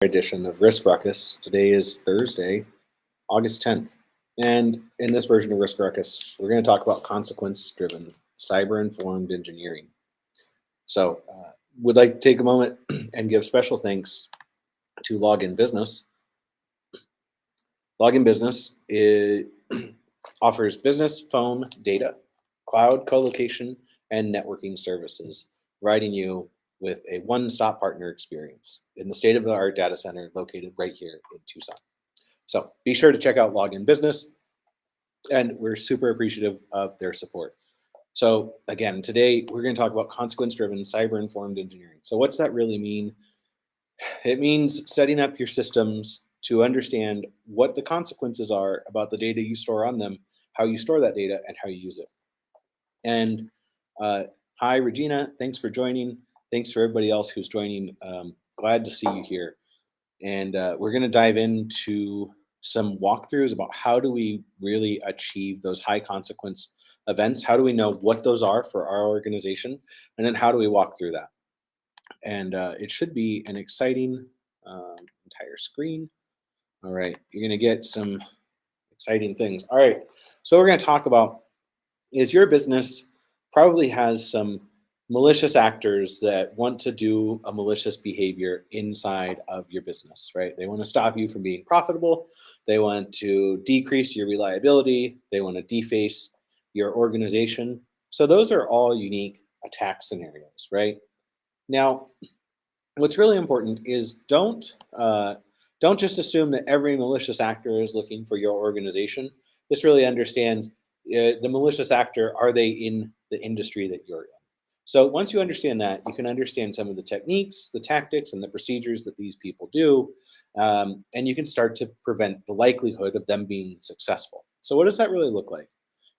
Edition of Risk Ruckus. Today is Thursday, August 10th. And in this version of Risk Ruckus, we're going to talk about consequence-driven, cyber-informed engineering. So would like to take a moment and give special thanks to Login Business. Login Business offers business phone data, cloud co-location, and networking services, providing you with a one-stop partner experience in the state-of-the-art data center located right here in Tucson. So be sure to check out Login Business, and we're super appreciative of their support. So again, today we're going to talk about consequence-driven, cyber-informed engineering. So what's that really mean? It means setting up your systems to understand what the consequences are about the data you store on them, how you store that data, and how you use it. And hi, Regina. Thanks for joining. Thanks for everybody else who's joining. Glad to see you here. And we're going to dive into some walkthroughs about how do we really achieve those high consequence events? How do we know what those are for our organization? And then how do we walk through that? And it should be an exciting entire screen. All right, you're going to get some exciting things. All right, so what we're going to talk about is your business probably has some malicious actors that want to do a malicious behavior inside of your business, right? They want to stop you from being profitable. They want to decrease your reliability. They want to deface your organization. So those are all unique attack scenarios, right? Now, what's really important is don't just assume that every malicious actor is looking for your organization. This really understands the malicious actor, are they in the industry that you're in? So once you understand that, you can understand some of the techniques, the tactics, and the procedures that these people do, and you can start to prevent the likelihood of them being successful. So what does that really look like,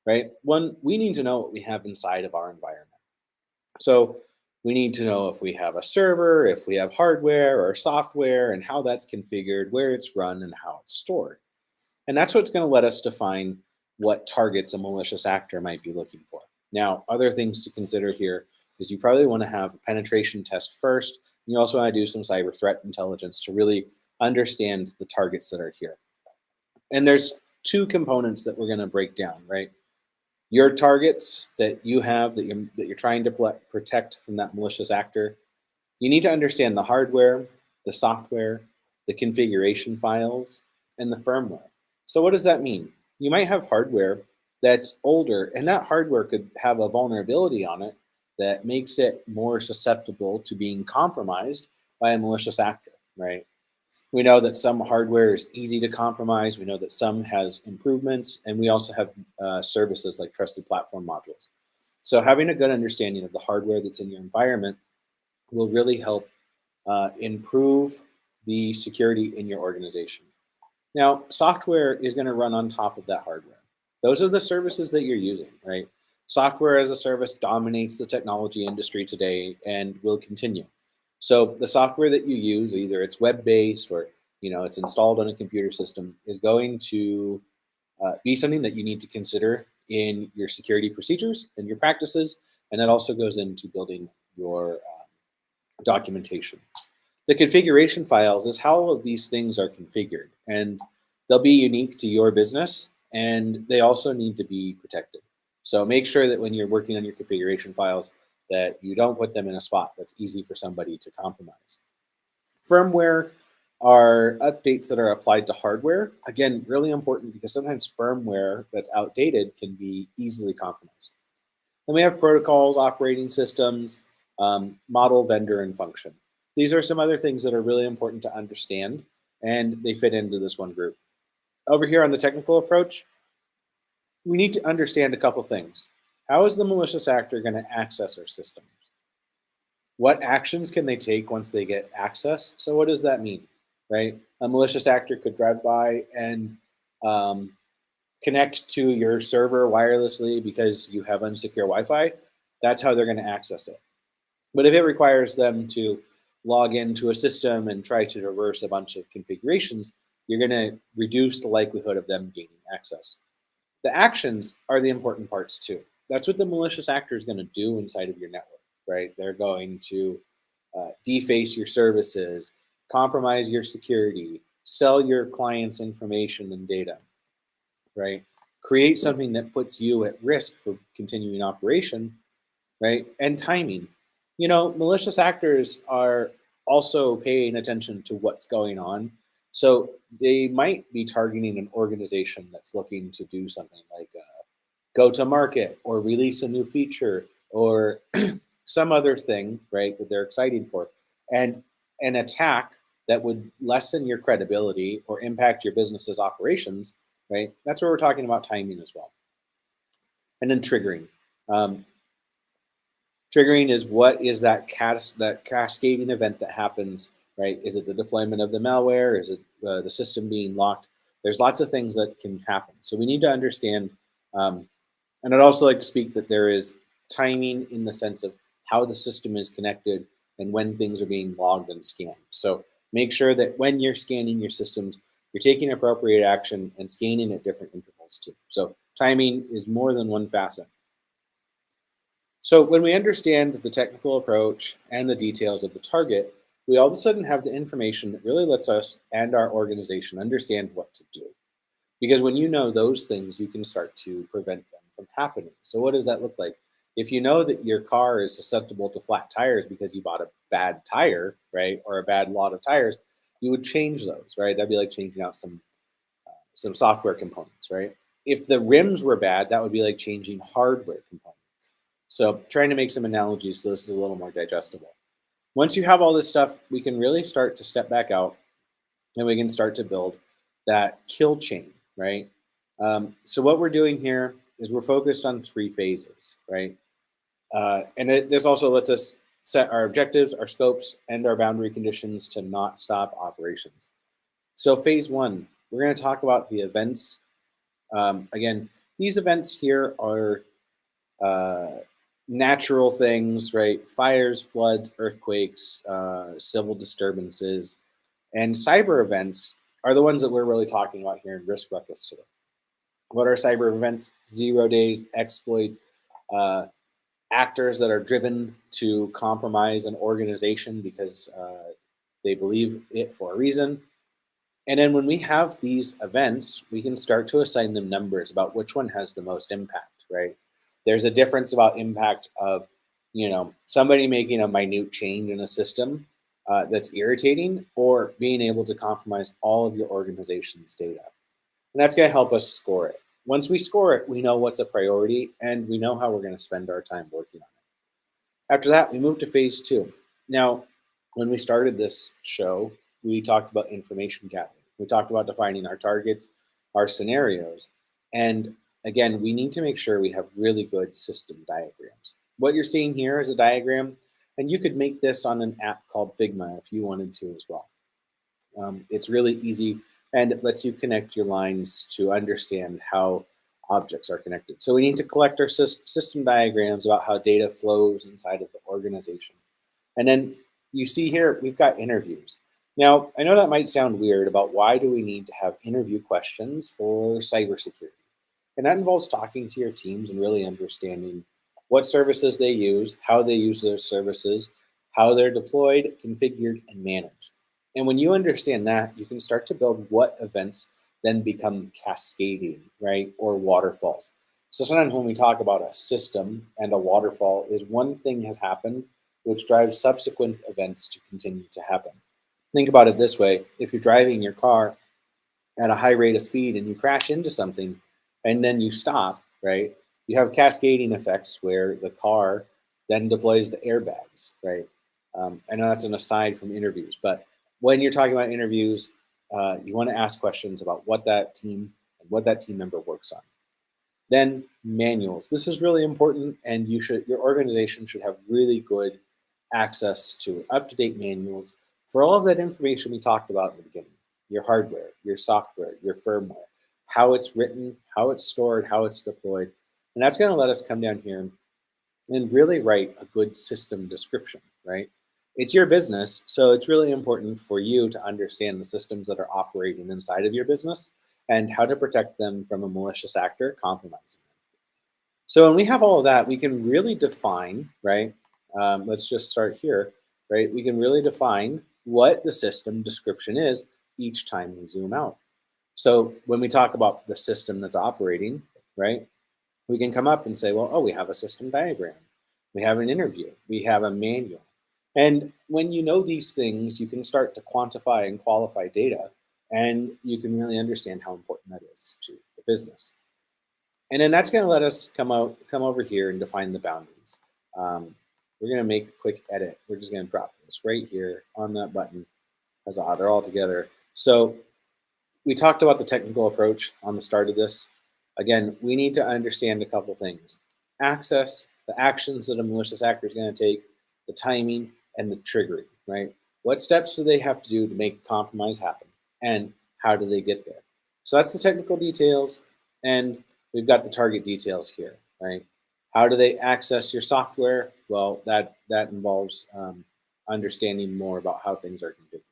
right? One, we need to know what we have inside of our environment. So we need to know if we have a server, if we have hardware or software, and how that's configured, where it's run, and how it's stored. And that's what's going to let us define what targets a malicious actor might be looking for. Now, other things to consider here is you probably want to have a penetration test first. You also want to do some cyber threat intelligence to really understand the targets that are here. And there's two components that we're going to break down, right? Your targets that you have that you're trying to protect from that malicious actor. You need to understand the hardware, the software, the configuration files, and the firmware. So what does that mean? You might have hardware that's older, and that hardware could have a vulnerability on it that makes it more susceptible to being compromised by a malicious actor, right? We know that some hardware is easy to compromise. We know that some has improvements, and we also have services like trusted platform modules. So having a good understanding of the hardware that's in your environment will really help improve the security in your organization. Now, software is going to run on top of that hardware. Those are the services that you're using, right? Software as a service dominates the technology industry today and will continue. So the software that you use, either it's web-based or it's installed on a computer system, is going to be something that you need to consider in your security procedures and your practices, and that also goes into building your documentation. The configuration files is how all of these things are configured, and they'll be unique to your business, and they also need to be protected. So make sure that when you're working on your configuration files that you don't put them in a spot that's easy for somebody to compromise. Firmware are updates that are applied to hardware. Again, really important because sometimes firmware that's outdated can be easily compromised. Then we have protocols, operating systems, model, vendor, and function. These are some other things that are really important to understand, and they fit into this one group. Over here on the technical approach, we need to understand a couple things. How is the malicious actor going to access our systems? What actions can they take once they get access? So what does that mean, right? A malicious actor could drive by and connect to your server wirelessly because you have unsecure Wi-Fi. That's how they're going to access it. But if it requires them to log into a system and try to reverse a bunch of configurations, you're going to reduce the likelihood of them gaining access. The actions are the important parts too. That's what the malicious actor is going to do inside of your network, right? They're going to deface your services, compromise your security, sell your clients' information and data, right? Create something that puts you at risk for continuing operation, right? And timing. Malicious actors are also paying attention to what's going on. So they might be targeting an organization that's looking to do something like go to market or release a new feature or some other thing, right, that they're excited for. And an attack that would lessen your credibility or impact your business's operations, right? That's where we're talking about timing as well. And then triggering. Um, Triggering is what is that cascading event that happens, right? Is it the deployment of the malware? Is it the system being locked? There's lots of things that can happen. So we need to understand, um, and I'd also like to speak that there is timing in the sense of how the system is connected and when things are being logged and scanned. So make sure that when you're scanning your systems, you're taking appropriate action and scanning at different intervals too. So timing is more than one facet. So when we understand the technical approach and the details of the target, we all of a sudden have the information that really lets us and our organization understand what to do. Because when you know those things, you can start to prevent them from happening. So what does that look like? If you know that your car is susceptible to flat tires because you bought a bad tire, right, or a bad lot of tires, you would change those, right? That'd be like changing out some software components, right? If the rims were bad, that would be like changing hardware components. So trying to make some analogies so this is a little more digestible. Once you have all this stuff, we can really start to step back out and we can start to build that kill chain, right? So what we're doing here is we're focused on 3 phases, right? This also lets us set our objectives, our scopes, and our boundary conditions to not stop operations. So phase 1, we're going to talk about the events. Again, these events here are uh, natural things, right? Fires, floods, earthquakes, civil disturbances, and cyber events are the ones that we're really talking about here in Risk Ruckus today. What are cyber events? 0 days, exploits, uh, actors that are driven to compromise an organization because they believe it for a reason. And then when we have these events, we can start to assign them numbers about which one has the most impact, right? There's a difference about impact of, somebody making a minute change in a system that's irritating or being able to compromise all of your organization's data. And that's going to help us score it. Once we score it, we know what's a priority and we know how we're going to spend our time working on it. After that, we move to phase 2. Now, when we started this show, we talked about information gathering. We talked about defining our targets, our scenarios, and again, we need to make sure we have really good system diagrams. What you're seeing here is a diagram, and you could make this on an app called Figma if you wanted to as well. It's really easy and it lets you connect your lines to understand how objects are connected. So we need to collect our system diagrams about how data flows inside of the organization. And then you see here, we've got interviews. Now, I know that might sound weird about why do we need to have interview questions for cybersecurity. And that involves talking to your teams and really understanding what services they use, how they use those services, how they're deployed, configured, and managed. And when you understand that, you can start to build what events then become cascading, right? Or waterfalls. So sometimes when we talk about a system and a waterfall is one thing has happened, which drives subsequent events to continue to happen. Think about it this way. If you're driving your car at a high rate of speed and you crash into something and then you stop, right? You have cascading effects where the car then deploys the airbags, right? I know that's an aside from interviews, but when you're talking about interviews, you want to ask questions about what that team and what that team member works on. Then manuals. This is really important, and your organization should have really good access to up-to-date manuals for all of that information we talked about in the beginning. Your hardware, your software, your firmware, how it's written, how it's stored, how it's deployed. And that's going to let us come down here and really write a good system description, right? It's your business, so it's really important for you to understand the systems that are operating inside of your business and how to protect them from a malicious actor compromising them. So when we have all of that, we can really define, right? Let's just start here, right? We can really define what the system description is each time we zoom out. So when we talk about the system that's operating, right, we can come up and say, well, oh, we have a system diagram, we have an interview, we have a manual. And when you know these things, you can start to quantify and qualify data, and you can really understand how important that is to the business. And then that's going to let us come over here and define the boundaries. Um, we're going to make a quick edit. We're just going to drop this right here on that button. Huzzah, they're all together. So we talked about the technical approach on the start of this. Again, we need to understand a couple things: access, the actions that a malicious actor is going to take, the timing, and the triggering, right? What steps do they have to do to make compromise happen? And how do they get there? So that's the technical details. And we've got the target details here, right? How do they access your software? Well, that involves understanding more about how things are configured.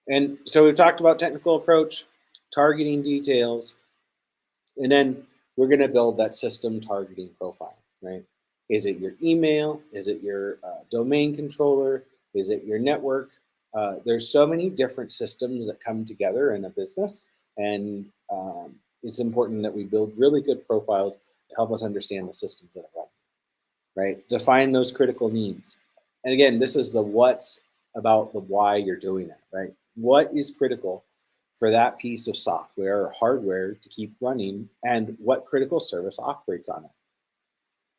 And so we've talked about technical approach, targeting details, and then we're going to build that system targeting profile, right? Is it your email? Is it your domain controller? Is it your network? There's so many different systems that come together in a business, and it's important that we build really good profiles to help us understand the systems that are running, right? Define those critical needs. And again, this is the what's about the why you're doing it, right? What is critical for that piece of software or hardware to keep running, and what critical service operates on it?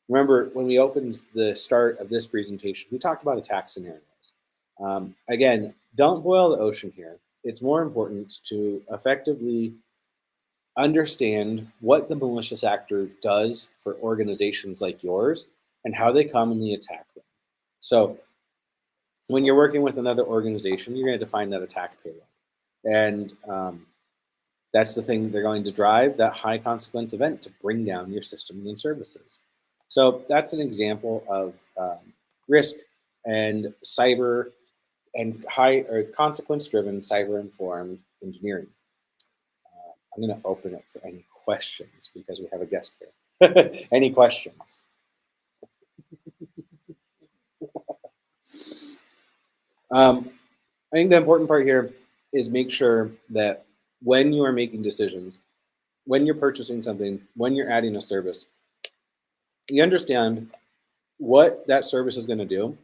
Remember, when we opened the start of this presentation, we talked about attack scenarios. Again, don't boil the ocean here. It's more important to effectively understand what the malicious actor does for organizations like yours and how they commonly attack them. So when you're working with another organization, you're going to define that attack payload. And that's the thing they're going to drive, that high consequence event to bring down your systems and services. So that's an example of risk and cyber and high or consequence driven cyber informed engineering. I'm going to open it for any questions because we have a guest here. Any questions? I think the important part here is make sure that when you are making decisions, when you're purchasing something, when you're adding a service, you understand what that service is going to do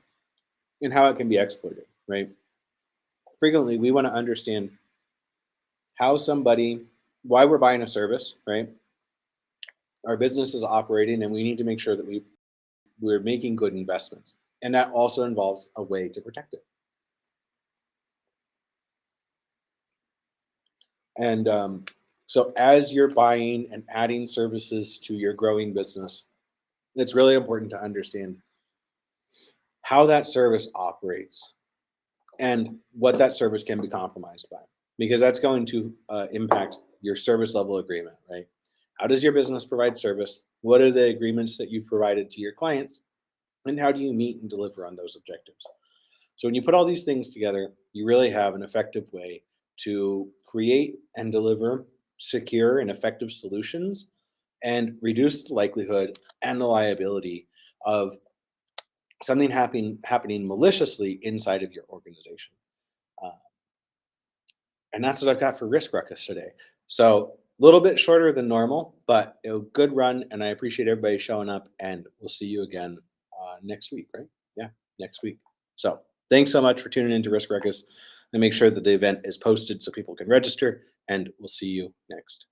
and how it can be exploited, right? Frequently, we want to understand how somebody, why we're buying a service, right? Our business is operating, and we need to make sure that we're making good investments. And that also involves a way to protect it. And so as you're buying and adding services to your growing business, it's really important to understand how that service operates and what that service can be compromised by, because that's going to impact your service level agreement, right? How does your business provide service? What are the agreements that you've provided to your clients? And how do you meet and deliver on those objectives? So when you put all these things together, you really have an effective way to create and deliver secure and effective solutions and reduce the likelihood and the liability of something happening maliciously inside of your organization. Uh, and that's what I've got for Risk Ruckus today. So a little bit shorter than normal, but a good run. And I appreciate everybody showing up. And we'll see you again next week, right? Yeah, next week. So thanks so much for tuning into Risk Ruckus. And make sure that the event is posted so people can register. And we'll see you next